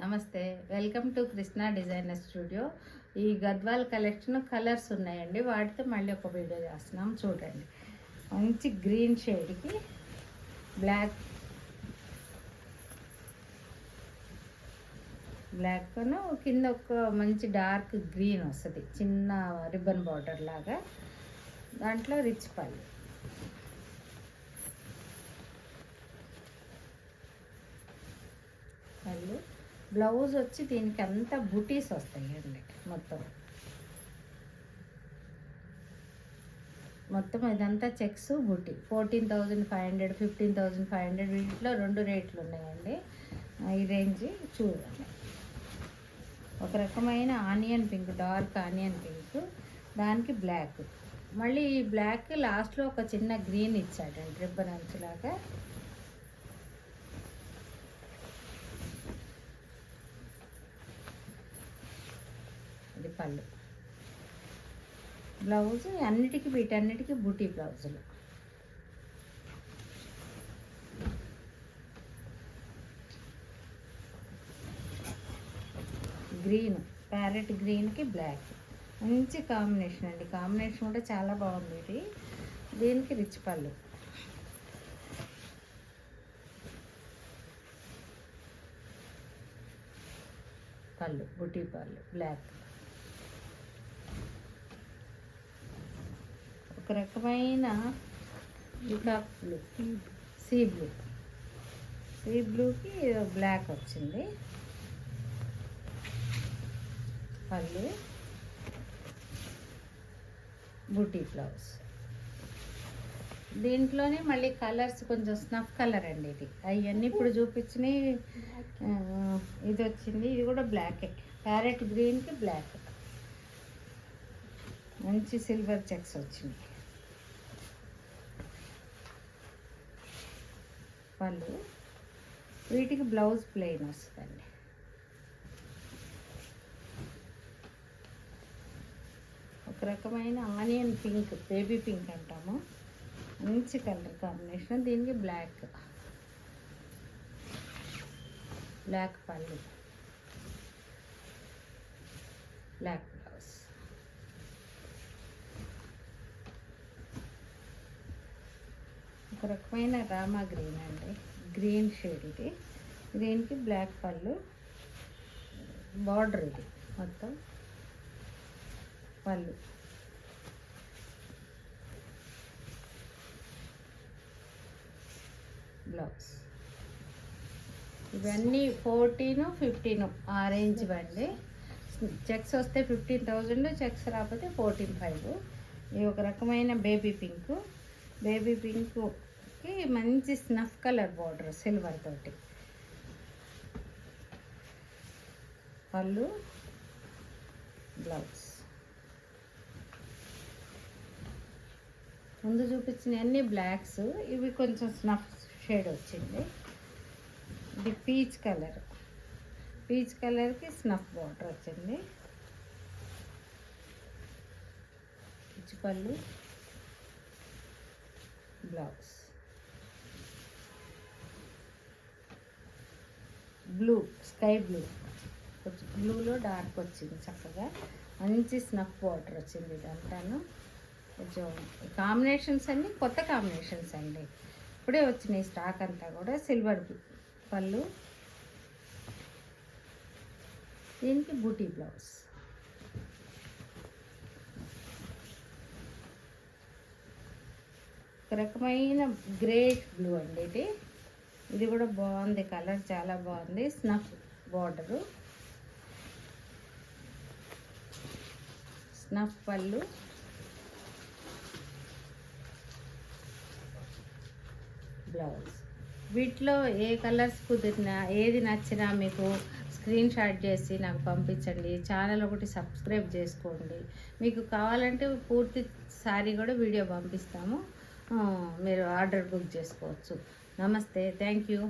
నమస్తే, welcome to Krishna designer studio. ఈ Gadwal collection colours ఉన్నాయండి, వాటితో మళ్ళీ ఒక వీడియో చేస్తున్నాం. చూడండి, మంచి గ్రీన్ షేడ్కి బ్లాక్ కింద ఒక మంచి డార్క్ గ్రీన్ వస్తుంది, చిన్న రిబ్బన్ బార్డర్ లాగా. దాంట్లో రిచ్ పళ్ళు, బ్లౌజ్ వచ్చి దీనికి అంతా బుటీస్ వస్తాయండి. మొత్తం ఇదంతా చెక్స్ బుటీ. 14,500, 15,500, వీటిలో రెండు రేట్లు ఉన్నాయండి. ఈ రేంజ్ చూడండి. ఒక రకమైన onion pink, dark onion pink, దానికి బ్లాక్, మళ్ళీ ఈ బ్లాక్ లాస్ట్లో ఒక చిన్న గ్రీన్ ఇచ్చాడండి, రిబ్బన్ అంచులాగా. ఇది పళ్ళు. బ్లౌజ్ అన్నిటికీ వీటన్నిటికీ బూటీ బ్లౌజులు. గ్రీన్, ప్యారెట్ గ్రీన్కి బ్లాక్, మంచి కాంబినేషన్ అండి. కాంబినేషన్ కూడా చాలా బాగుంది. ఇది దీనికి రిచ్ పళ్ళు. బుటీ పళ్ళు బ్లాక్. ఒక రకమైన బ్లూ, సీ బ్లూకి బ్లాక్ వచ్చింది. పళ్ళు, బూటీ బ్లౌజ్. దీంట్లోనే మళ్ళీ కలర్స్ కొంచెం స్నఫ్ కలర్ అండి. ఇది అవన్నీ ఇప్పుడు చూపించినాయి. ఇది వచ్చింది, ఇది కూడా బ్లాకే. ప్యారెట్ గ్రీన్కి బ్లాక్, మంచి సిల్వర్ చెక్స్ వచ్చింది. పళ్ళు, వీటికి బ్లౌజ్ ప్లెయిన్ వస్తుందండి. ఒక రకమైన ఆనియన్ పింక్, బేబీ పింక్ అంటాము, మంచి కలర్ కాంబినేషన్. దీనికి బ్లాక్ పళ్ళు, బ్లాక్ బ్లౌజ్. ఒక రకమైన రామా గ్రీన్ అండి, గ్రీన్ షేడ్. ఇది దీనికి బ్లాక్ పళ్ళు, బార్డర్. ఇది మొత్తం పళ్ళు, బ్లౌజ్. ఇవన్నీ 14, 15 ఆ రేంజ్ ఇవ్వండి. చెక్స్ వస్తే 15,000, చెక్స్ రాకపోతే 14,500. ఇది ఒక రకమైన బేబీ పింక్కి మంచి స్నఫ్ కలర్ బార్డర్ సిల్వర్ తోటి. పళ్ళు, బ్లౌజ్. ముందు చూపించిన అన్ని బ్లాక్స్, ఇవి కొంచెం స్నఫ్ షేడ్ వచ్చింది. ఇది పీచ్ కలర్కి స్నఫ్ బార్డర్ వచ్చింది. పీచ్ పళ్ళు, బ్లౌజ్. బ్లూ, స్కై బ్లూ, కొంచెం బ్లూలో డార్క్ వచ్చింది. చక్కగా మంచి స్నఫ్ బార్డర్ వచ్చింది. ఇదంతాను కొంచెం కాంబినేషన్స్ అన్నీ కొత్త కాంబినేషన్స్ అండి, ఇప్పుడే వచ్చినాయి స్టాక్ అంతా కూడా. సిల్వర్ పళ్ళు, దీనికి బూటీ బ్లౌజ్. ఒక రకమైన గ్రేట్ బ్లూ అండి. ఇది కూడా బాగుంది, కలర్ చాలా బాగుంది. స్నఫ్ బార్డరు, స్నఫ్ పళ్ళు, బ్లౌజ్. వీటిలో ఏ కలర్స్ కుదిరినా, ఏది నచ్చినా మీకు స్క్రీన్ షాట్ చేసి నాకు పంపించండి. ఛానల్ ఒకటి సబ్స్క్రైబ్ చేసుకోండి. మీకు కావాలంటే పూర్తి సారీ కూడా వీడియో పంపిస్తాము, మీరు ఆర్డర్ బుక్ చేసుకోవచ్చు. నమస్తే, థ్యాంక్ యూ.